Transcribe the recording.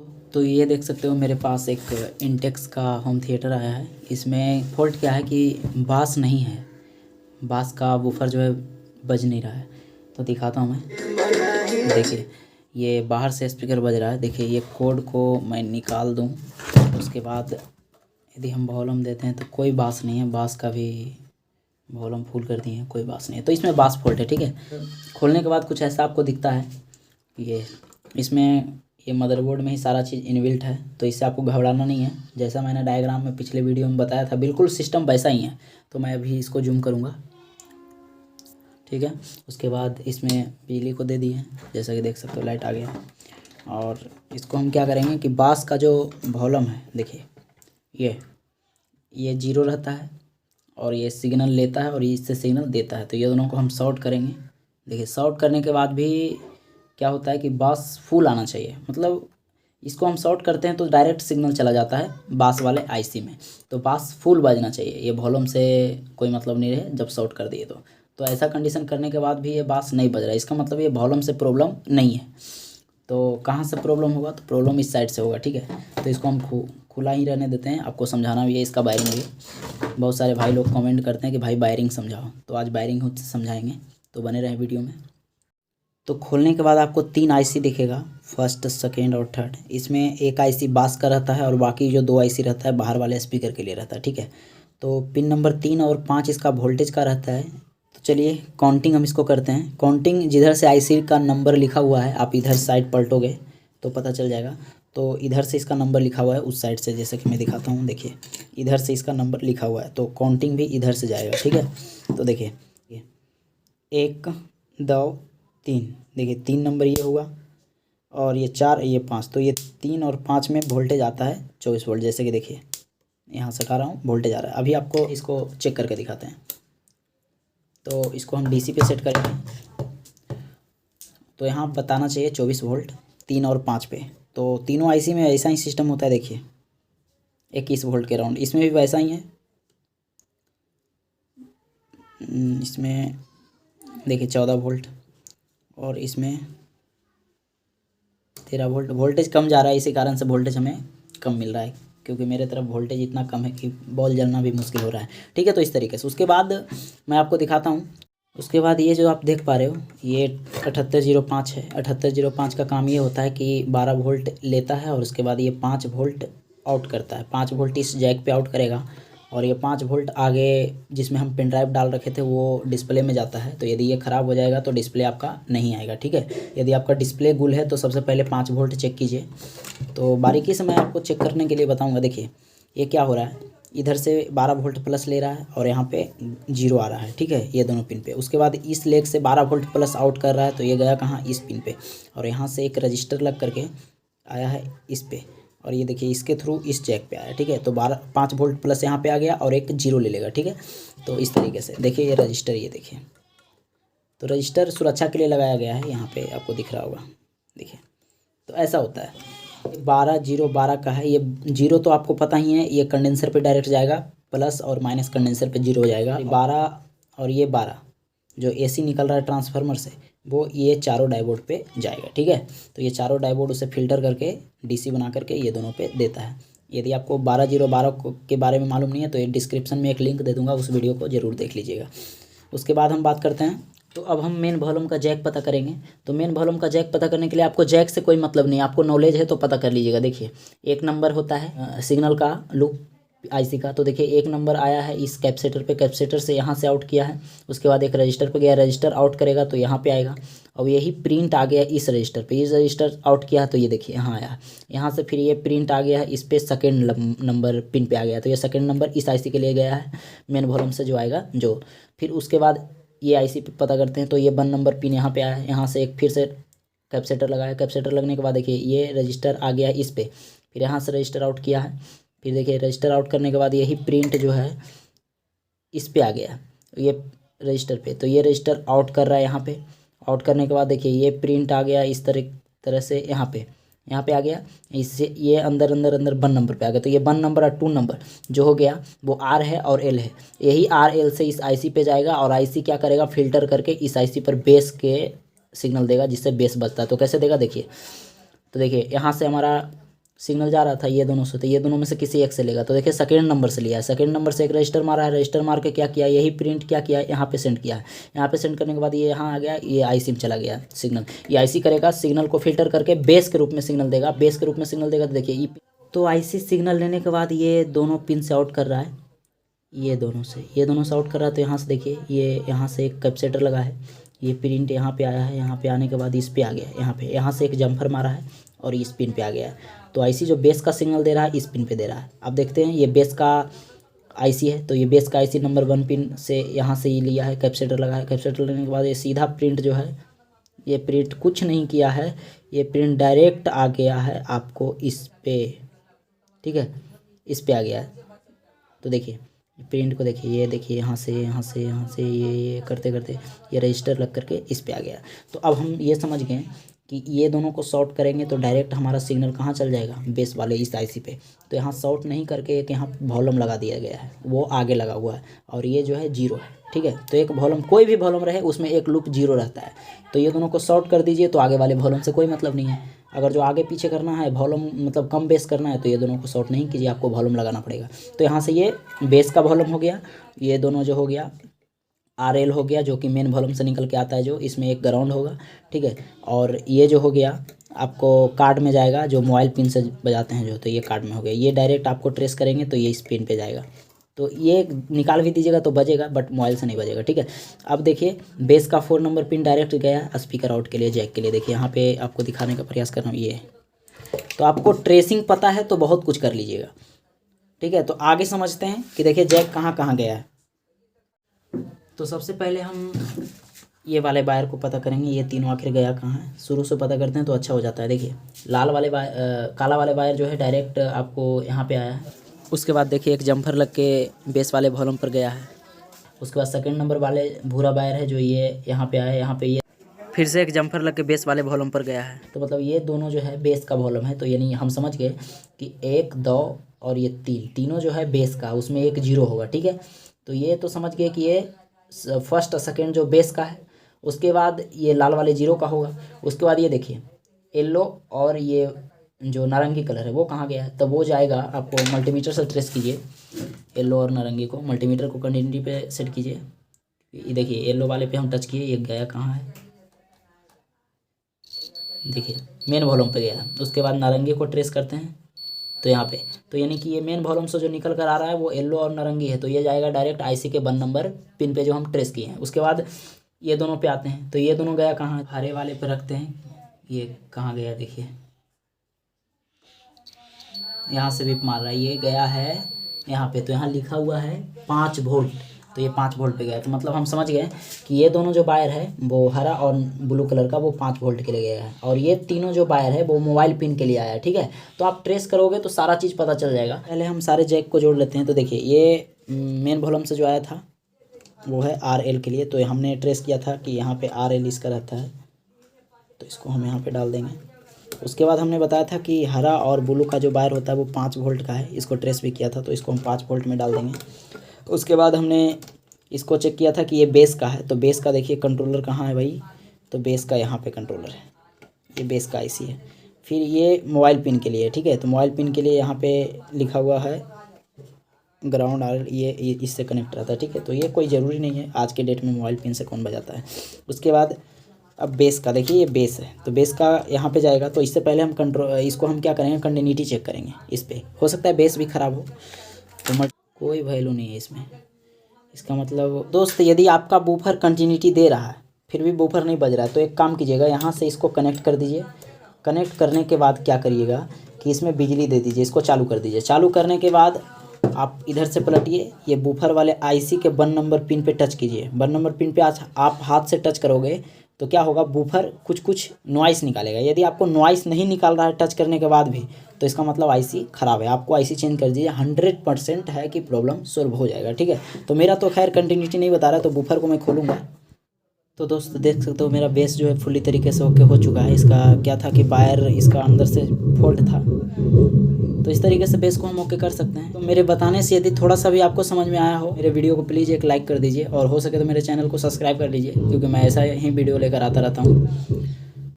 तो ये देख सकते हो मेरे पास एक इंटेक्स का होम थिएटर आया है। इसमें फॉल्ट क्या है कि बास नहीं है, बास का वूफर जो है बज नहीं रहा है। तो दिखाता हूँ मैं, देखिए ये बाहर से स्पीकर बज रहा है। देखिए ये कोड को मैं निकाल दूँ, उसके बाद यदि हम वॉल्यूम देते हैं तो कोई बास नहीं है, बास का भी वॉल्यूम फुल कर दिए हैं, कोई बास नहीं है। तो इसमें बास फॉल्ट है, ठीक है। खोलने के बाद कुछ ऐसा आपको दिखता है। ये इसमें ये मदरबोर्ड में ही सारा चीज़ इनबिल्ट है, तो इससे आपको घबराना नहीं है। जैसा मैंने डायग्राम में पिछले वीडियो में बताया था, बिल्कुल सिस्टम वैसा ही है। तो मैं अभी इसको जूम करूँगा, ठीक है। उसके बाद इसमें बिजली को दे दिए, जैसा कि देख सकते हो लाइट आ गया। और इसको हम क्या करेंगे कि बास का जो वॉल्यूम है, देखिए ये जीरो रहता है और ये सिग्नल लेता है और इससे सिग्नल देता है। तो ये दोनों को हम शॉर्ट करेंगे। देखिए शॉर्ट करने के बाद भी क्या होता है कि बास फुल आना चाहिए, मतलब इसको हम शॉर्ट करते हैं तो डायरेक्ट सिग्नल चला जाता है बास वाले आईसी में। तो बास फुल बजना चाहिए, ये वॉल्यूम से कोई मतलब नहीं रहे जब शॉर्ट कर दिए तो ऐसा कंडीशन करने के बाद भी ये बास नहीं बज रहा है, इसका मतलब ये वॉल्यूम से प्रॉब्लम नहीं है। तो कहाँ से प्रॉब्लम होगा, तो प्रॉब्लम इस साइड से होगा, ठीक है। तो इसको हम खुला ही रहने देते हैं, आपको समझाना भी है इसका वायरिंग भी। बहुत सारे भाई लोग कमेंट करते हैं कि भाई वायरिंग समझाओ, तो आज वायरिंग समझाएंगे, तो बने रहें वीडियो में। तो खोलने के बाद आपको 3 आईसी दिखेगा, फर्स्ट सेकेंड और थर्ड। इसमें एक आईसी बास का रहता है और बाकी जो 2 आईसी रहता है बाहर वाले स्पीकर के लिए रहता है, ठीक है। तो पिन नंबर 3 और 5 इसका वोल्टेज का रहता है। तो चलिए काउंटिंग हम इसको करते हैं। काउंटिंग जिधर से आईसी का नंबर लिखा हुआ है, आप इधर साइड पलटोगे तो पता चल जाएगा। तो इधर से इसका नंबर लिखा हुआ है उस साइड से, जैसे कि मैं दिखाता हूँ। देखिए इधर से इसका नंबर लिखा हुआ है, तो काउंटिंग भी इधर से जाएगा, ठीक है। तो देखिए 1 2 3, देखिए 3 नंबर ये हुआ और ये 4 ये 5। तो ये 3 और 5 में वोल्टेज आता है 24 वोल्ट, जैसे कि देखिए यहाँ से खा रहा हूँ वोल्टेज आ रहा है। अभी आपको इसको चेक करके दिखाते हैं। तो इसको हम डीसी पे सेट करेंगे, तो यहाँ बताना चाहिए 24 वोल्ट 3 और 5 पे। तो तीनों आईसी में ऐसा ही सिस्टम होता है। देखिए 21 वोल्ट के राउंड इसमें भी वैसा ही है। इसमें देखिए 14 वोल्ट और इसमें 13 वोल्ट। वोल्टेज कम जा रहा है, इसी कारण से वोल्टेज हमें कम मिल रहा है, क्योंकि मेरे तरफ वोल्टेज इतना कम है कि बॉल जलना भी मुश्किल हो रहा है, ठीक है। तो इस तरीके से उसके बाद मैं आपको दिखाता हूँ। उसके बाद ये जो आप देख पा रहे हो ये 7805 है। 7805 का काम ये होता है कि 12 वोल्ट लेता है और उसके बाद ये 5 वोल्ट आउट करता है। 5 वोल्ट इस जैक पे आउट करेगा और ये 5 वोल्ट आगे जिसमें हम पेन ड्राइव डाल रखे थे वो डिस्प्ले में जाता है। तो यदि ये ख़राब हो जाएगा तो डिस्प्ले आपका नहीं आएगा, ठीक है। यदि आपका डिस्प्ले गुल है तो सबसे पहले 5 वोल्ट चेक कीजिए। तो बारीकी से मैं आपको चेक करने के लिए बताऊँगा। देखिए ये क्या हो रहा है, इधर से 12 वोल्ट प्लस ले रहा है और यहाँ पे 0 आ रहा है, ठीक है, ये दोनों पिन पे। उसके बाद इस लेग से 12 वोल्ट प्लस आउट कर रहा है, तो ये गया कहाँ, इस पिन पे। और यहाँ से एक रजिस्टर लग करके आया है इस पे, और ये देखिए इसके थ्रू इस जैक पे आया, ठीक है। तो 5 वोल्ट प्लस यहाँ पे आ गया और एक 0 ले लेगा, ठीक है। तो इस तरीके से देखिए ये रजिस्टर, ये देखिए तो रजिस्टर सुरक्षा के लिए लगाया गया है, यहाँ पे आपको दिख रहा होगा, देखिए। तो ऐसा होता है। 12 का है, ये 0 तो आपको पता ही है, ये कंडेंसर पे डायरेक्ट जाएगा, प्लस और माइनस कंडेंसर पे 0 हो जाएगा। 12 और ये 12 जो एसी निकल रहा है ट्रांसफार्मर से, वो ये चारों डायोड पे जाएगा, ठीक है। तो ये चारों डायोड उसे फिल्टर करके डीसी बना करके ये दोनों पे देता है। यदि आपको 12 के बारे में मालूम नहीं है तो ये डिस्क्रिप्शन में एक लिंक दे दूँगा, उस वीडियो को ज़रूर देख लीजिएगा। उसके बाद हम बात करते हैं, तो अब हम मेन वॉल्यूम का जैक पता करेंगे। तो मेन वॉल्यूम का जैक पता करने के लिए आपको जैक से कोई मतलब नहीं, आपको नॉलेज है तो पता कर लीजिएगा। देखिए 1 नंबर होता है सिग्नल का लूप आईसी का। तो देखिए 1 नंबर आया है इस कैपेसिटर पे, कैपेसिटर से यहाँ से आउट किया है। उसके बाद एक रजिस्टर पे गया, रजिस्टर आउट करेगा तो यहाँ पे आएगा। और यही प्रिंट आ गया इस रजिस्टर पे, इस रजिस्टर आउट किया है तो ये देखिए यहाँ आया। यहाँ से फिर ये प्रिंट आ गया है इस पे, सेकेंड नंबर पिन पे आ गया, तो ये सेकेंड नंबर इस आईसी के लिए गया है मेन वॉल्यूम से जो आएगा जो। फिर उसके बाद ये आईसी पे पता करते हैं, तो ये 1 नंबर पिन यहाँ पे आया है। यहाँ से एक फिर से कैपेसिटर लगाया, कैपेसिटर लगने के बाद देखिए ये रजिस्टर आ गया इस पे, फिर यहाँ से रजिस्टर आउट किया है। फिर देखिए रजिस्टर आउट करने के बाद यही प्रिंट जो है इस पे आ गया ये रजिस्टर पे, तो ये रजिस्टर आउट कर रहा है यहाँ पे। आउट करने के बाद देखिए ये प्रिंट आ गया इस तरह से यहाँ पे आ गया। इससे ये अंदर 1 नंबर पे आ गया। तो ये 1 नंबर और 2 नंबर जो हो गया वो आर है और एल है। यही आर एल से इस आईसी पे जाएगा और आईसी क्या करेगा, फिल्टर करके इस आईसी पर बेस के सिग्नल देगा, जिससे बेस बजता है। तो कैसे देगा देखिए, तो देखिए यहाँ से हमारा सिग्नल जा रहा था ये दोनों से, तो ये दोनों में से किसी एक से लेगा। तो देखिए सेकेंड नंबर से लिया है, सेकेंड नंबर से एक रजिस्टर मारा है, रजिस्टर मार के क्या किया, यही प्रिंट क्या किया, यहाँ पे सेंड किया है। यहाँ पे सेंड करने के बाद ये यहाँ आ गया, ये आईसी में चला गया सिग्नल। ये आईसी करेगा, सिग्नल को फिल्टर करके बेस के रूप में सिग्नल देगा, बेस के रूप में सिग्नल देगा। तो देखिए तो आईसी सिग्नल लेने के बाद ये दोनों पिन से आउट कर रहा है, ये दोनों से आउट कर रहा है। तो यहाँ से देखिए ये यहाँ से एक कैपेसिटर लगा है, ये प्रिंट यहाँ पे आया है, यहाँ पे आने के बाद इस पे आ गया, यहाँ से एक जम्फर मारा है और इस पिन पे आ गया है। तो आईसी जो बेस का सिग्नल दे रहा है इस पिन पे दे रहा है। अब देखते हैं, ये बेस का आईसी है, तो ये बेस का आईसी नंबर 1 पिन से यहाँ से ही लिया है, कैपेसिटर लगा है। कैपेसिटर लेने के बाद ये सीधा प्रिंट जो है, ये प्रिंट कुछ नहीं किया है, ये प्रिंट डायरेक्ट आ गया है आपको इस पे, ठीक है, इस पे आ गया है। तो देखिए प्रिंट को देखिए, ये देखिए यहाँ से ये करते करते ये रजिस्टर लग करके इस पे आ गया। तो अब हम ये समझ गए कि ये दोनों को शॉर्ट करेंगे तो डायरेक्ट हमारा सिग्नल कहाँ चल जाएगा, बेस वाले इस आईसी पे। तो यहाँ शॉर्ट नहीं करके एक यहाँ वॉल्यूम लगा दिया गया है, वो आगे लगा हुआ है, और ये जो है 0 है, ठीक है। तो एक वॉल्यूम, कोई भी वॉल्यूम रहे उसमें एक लूप 0 रहता है। तो ये दोनों को शॉर्ट कर दीजिए, तो आगे वाले वॉल्यूम से कोई मतलब नहीं है। अगर जो आगे पीछे करना है वॉल्यूम मतलब कम बेस करना है, तो ये दोनों को शॉर्ट नहीं कीजिए, आपको वॉल्यूम लगाना पड़ेगा। तो यहाँ से ये बेस का वॉल्यूम हो गया, ये दोनों जो हो गया RL हो गया, जो कि मेन वॉल्यूम से निकल के आता है, जो इसमें एक ग्राउंड होगा, ठीक है। और ये जो हो गया आपको कार्ड में जाएगा, जो मोबाइल पिन से बजाते हैं जो, तो ये कार्ड में हो गया। ये डायरेक्ट आपको ट्रेस करेंगे तो ये इस पिन पे जाएगा। तो ये निकाल भी दीजिएगा तो बजेगा, बट मोबाइल से नहीं बजेगा, ठीक है। अब देखिए बेस का 4 नंबर पिन डायरेक्ट गया स्पीकर आउट के लिए, जैक के लिए। देखिए यहाँ पे आपको दिखाने का प्रयास कर रहा हूँ, ये। तो आपको ट्रेसिंग पता है तो बहुत कुछ कर लीजिएगा, ठीक है। तो आगे समझते हैं कि देखिए जैक कहाँ कहाँ गया है। तो सबसे पहले हम ये वाले वायर को पता करेंगे, ये तीनों आखिर गया कहाँ है। शुरू से पता करते हैं तो अच्छा हो जाता है। देखिए लाल वाले काला वाले वायर जो है डायरेक्ट आपको यहाँ पे आया है। उसके बाद देखिए एक जम्फर लग के बेस वाले वॉल्यूम पर गया है। उसके बाद सेकंड नंबर वाले भूरा वायर है जो ये यहाँ पे आया है, यहाँ पे ये फिर से एक जम्फर लग के बेस वाले वॉल्यूम पर गया है। तो मतलब ये दोनों जो है बेस का वॉल्यूम है। तो यानी हम समझ गए कि 1, 2 और ये तीनों जो है बेस का, उसमें एक 0 होगा, ठीक है। तो ये तो समझ गए कि ये फर्स्ट और सेकेंड जो बेस का है। उसके बाद ये लाल वाले 0 का होगा। उसके बाद ये देखिए येलो और ये जो नारंगी कलर है वो कहाँ गया है, तो वो जाएगा आपको मल्टीमीटर से ट्रेस कीजिए येलो और नारंगी को, मल्टीमीटर को कंटिन्यूटी पे सेट कीजिए। ये देखिए येलो वाले पे हम टच किए, ये गया कहाँ है, देखिए मेन वॉल्यूम पे गया। उसके बाद नारंगी को ट्रेस करते हैं तो यहाँ पे, तो यानी कि ये मेन वॉल्यूम से जो निकल कर आ रहा है वो येलो और नारंगी है, तो ये जाएगा डायरेक्ट आईसी के 1 नंबर पिन पे जो हम ट्रेस किए हैं। उसके बाद ये दोनों पे आते हैं, तो ये दोनों गया कहाँ, हरे वाले पे रखते हैं, ये कहाँ गया देखिए, यहाँ से भी मार रहा है, ये गया है यहाँ पे। तो यहाँ लिखा हुआ है 5 वोल्ट, तो ये 5 वोल्ट पे गया। तो मतलब हम समझ गए कि ये दोनों जो वायर है वो हरा और ब्लू कलर का वो 5 वोल्ट के लिए गया है, और ये तीनों जो वायर है वो मोबाइल पिन के लिए आया है, ठीक है। तो आप ट्रेस करोगे तो सारा चीज़ पता चल जाएगा। पहले हम सारे जैक को जोड़ लेते हैं। तो देखिए ये मेन वॉल्यूम से जो आया था वो है RL के लिए, तो हमने ट्रेस किया था कि यहाँ पे RL इसका रहता है, तो इसको हम यहाँ पे डाल देंगे। उसके बाद हमने बताया था कि हरा और ब्लू का जो वायर होता है वो 5 वोल्ट का है, इसको ट्रेस भी किया था, तो इसको हम 5 वोल्ट में डाल देंगे। उसके बाद हमने इसको चेक किया था कि ये बेस का है, तो बेस का देखिए कंट्रोलर कहाँ है भाई, तो बेस का यहाँ पे कंट्रोलर है, ये बेस का आईसी है। फिर ये मोबाइल पिन के लिए, ठीक है। तो मोबाइल पिन के लिए यहाँ पे लिखा हुआ है ग्राउंड RL, ये इससे कनेक्ट रहता है, ठीक है। तो ये कोई ज़रूरी नहीं है, आज के डेट में मोबाइल पिन से कौन बजाता है। उसके बाद अब बेस का देखिए, ये बेस है, तो बेस का यहाँ पे जाएगा। तो इससे पहले हम इसको हम क्या करेंगे, कंटिन्यूटी चेक करेंगे इस पर। हो सकता है बेस भी ख़राब हो, तो कोई वैल्यू नहीं है इसमें। इसका मतलब दोस्त यदि आपका बूफर कंटिन्यूटी दे रहा है फिर भी बूफर नहीं बज रहा है, तो एक काम कीजिएगा, यहाँ से इसको कनेक्ट कर दीजिए। कनेक्ट करने के बाद क्या करिएगा कि इसमें बिजली दे दीजिए, इसको चालू कर दीजिए। चालू करने के बाद आप इधर से पलटिए, ये बूफर वाले आईसी के 1 नंबर पिन पे टच कीजिए। 1 नंबर पिन पे आज आप हाथ से टच करोगे तो क्या होगा, बूफर कुछ नॉइस निकालेगा। यदि आपको नॉइस नहीं निकाल रहा है टच करने के बाद भी, तो इसका मतलब आईसी ख़राब है, आपको आईसी चेंज कर दीजिए। 100% है कि प्रॉब्लम सॉल्व हो जाएगा, ठीक है। तो मेरा तो खैर कंटिन्यूटी नहीं बता रहा है, तो बूफर को मैं खोलूँगा। तो दोस्त देख सकते हो मेरा बेस जो है फुल्ली तरीके से ओके हो चुका है। इसका क्या था कि वायर इसका अंदर से फॉल्ट था, तो इस तरीके से बेस को हम ओके कर सकते हैं। तो मेरे बताने से यदि थोड़ा सा भी आपको समझ में आया हो, मेरे वीडियो को प्लीज़ एक लाइक कर दीजिए, और हो सके तो मेरे चैनल को सब्सक्राइब कर लीजिए, क्योंकि मैं ऐसा ही वीडियो लेकर आता रहता हूँ।